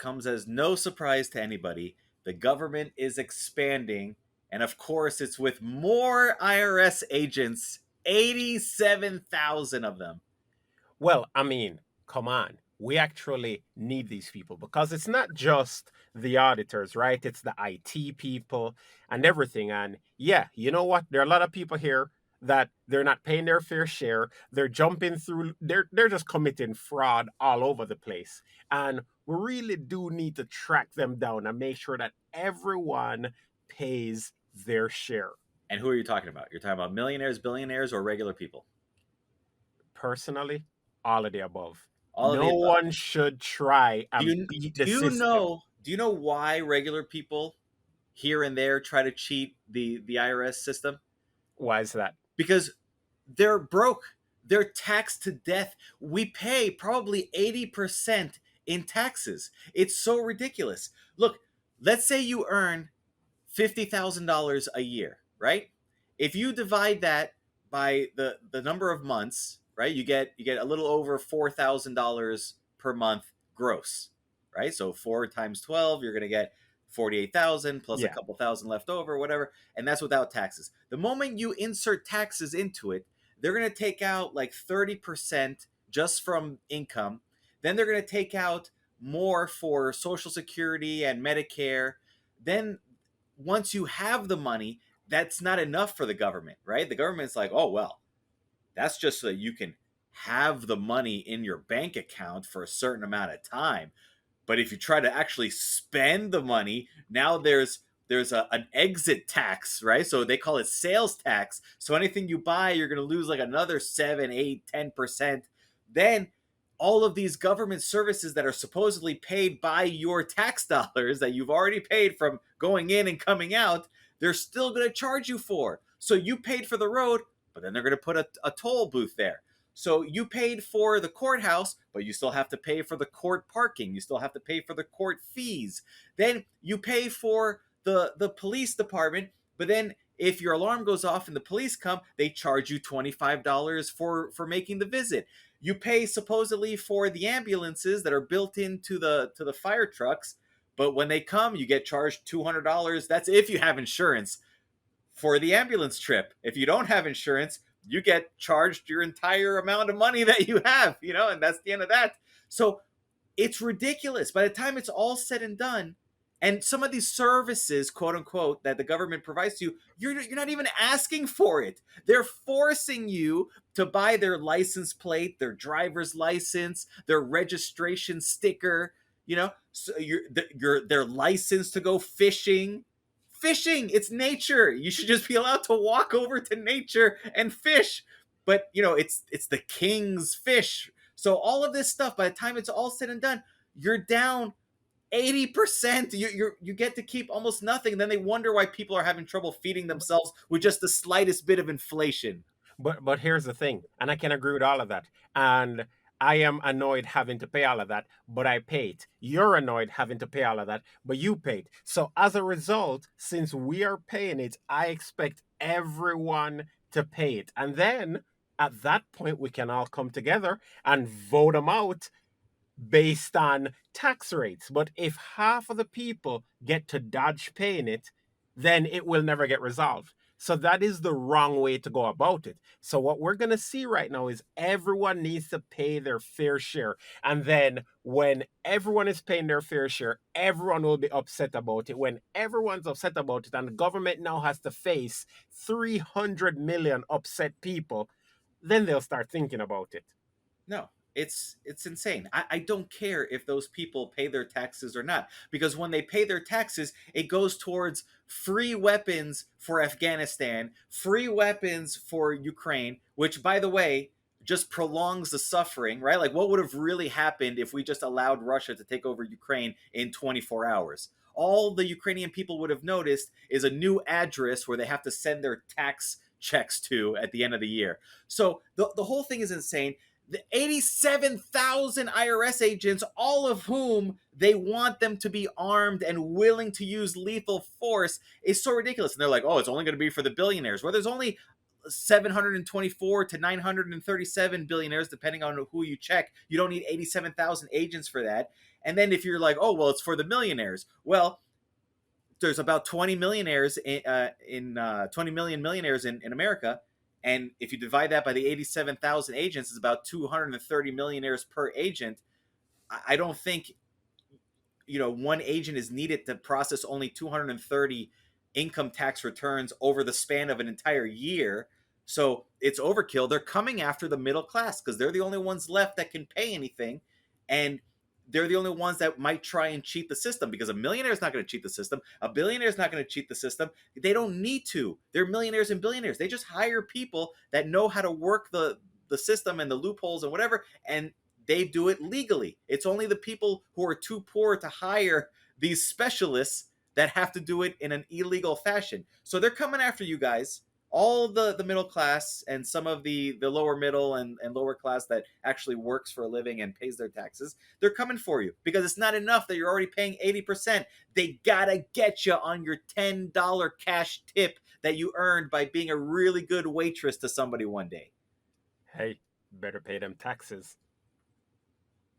comes as no surprise to anybody. The government is expanding, and of course, it's with more IRS agents, 87,000 of them. Well, I mean, come on. We actually need these people because it's not just the auditors, right? It's the IT people and everything. And yeah, you know what? There are a lot of people here that they're not paying their fair share. They're jumping through, they're just committing fraud all over the place. And we really do need to track them down and make sure that everyone pays their share. And who are you talking about? You're talking about millionaires, billionaires, or regular people? Personally, all of the above. All of No the above. one should try Do and you beat the do you system. know do you know why regular people here and there try to cheat the IRS system? Why is that? Because they're broke. They're taxed to death. We pay probably 80% in taxes. It's so ridiculous. Look, let's say you earn $50,000 a year, right? If you divide that by the number of months, right? You get a little over $4,000 per month gross, right? So 4 times 12, you're going to get 48,000 plus a Yeah. couple thousand left over, whatever, and that's without taxes. The moment you insert taxes into it, they're going to take out like 30% just from income. Then they're going to take out more for Social Security and Medicare. Then once you have the money, that's not enough for the government, right? The government's like, oh, well, that's just so that you can have the money in your bank account for a certain amount of time. But if you try to actually spend the money, now an exit tax, right? So they call it sales tax. So anything you buy, you're going to lose like another 7, 8, 10%. Then all of these government services that are supposedly paid by your tax dollars that you've already paid from going in and coming out, they're still going to charge you for. So you paid for the road, but then they're going to put a toll booth there. So you paid for the courthouse, but you still have to pay for the court parking. You still have to pay for the court fees. Then you pay for the police department, but then if your alarm goes off and the police come, they charge you $25 for making the visit. You pay supposedly for the ambulances that are built into the fire trucks, but when they come, you get charged $200. That's if you have insurance for the ambulance trip. If you don't have insurance, you get charged your entire amount of money that you have, and that's the end of that. So it's ridiculous. By the time it's all said and done, and some of these services, quote unquote, that the government provides to you, you're not even asking for it. They're forcing you to buy their license plate, their driver's license, their registration sticker, so their license to go fishing. Fishing, it's nature. You should just be allowed to walk over to nature and fish. But it's the king's fish. So all of this stuff, by the time it's all said and done, you're down 80%. You get to keep almost nothing. And then they wonder why people are having trouble feeding themselves with just the slightest bit of inflation. But here's the thing, and I can agree with all of that. And I am annoyed having to pay all of that, but I pay it. You're annoyed having to pay all of that, but you paid. So as a result, since we are paying it, I expect everyone to pay it. And then at that point, we can all come together and vote them out based on tax rates. But if half of the people get to dodge paying it, then it will never get resolved. So that is the wrong way to go about it. So what we're going to see right now is everyone needs to pay their fair share. And then when everyone is paying their fair share, everyone will be upset about it. When everyone's upset about it and the government now has to face 300 million upset people, then they'll start thinking about it. No, it's insane. I don't care if those people pay their taxes or not, because when they pay their taxes, it goes towards free weapons for Afghanistan, free weapons for Ukraine, which, by the way, just prolongs the suffering, right? Like, what would have really happened if we just allowed Russia to take over Ukraine in 24 hours? All the Ukrainian people would have noticed is a new address where they have to send their tax checks to at the end of the year. So the whole thing is insane. The 87,000 IRS agents, all of whom they want them to be armed and willing to use lethal force, is so ridiculous. And they're like, oh, it's only going to be for the billionaires. Well, there's only 724 to 937 billionaires, depending on who you check. You don't need 87,000 agents for that. And then if you're like, oh well, it's for the millionaires. Well, there's about 20 millionaires in 20 million millionaires in America, and if you divide that by the 87,000 agents, it's about 230 millionaires per agent. I don't think one agent is needed to process only 230 income tax returns over the span of an entire year. So it's overkill. They're coming after the middle class because they're the only ones left that can pay anything, and they're the only ones that might try and cheat the system, because a millionaire is not going to cheat the system. A billionaire is not going to cheat the system. They don't need to. They're millionaires and billionaires. They just hire people that know how to work the system and the loopholes and whatever, and they do it legally. It's only the people who are too poor to hire these specialists that have to do it in an illegal fashion. So they're coming after you guys, all the middle class and some of the lower middle and lower class that actually works for a living and pays their taxes. They're coming for you because it's not enough that you're already paying 80%. They gotta get you on your $10 cash tip that you earned by being a really good waitress to somebody one day. Hey, better pay them taxes.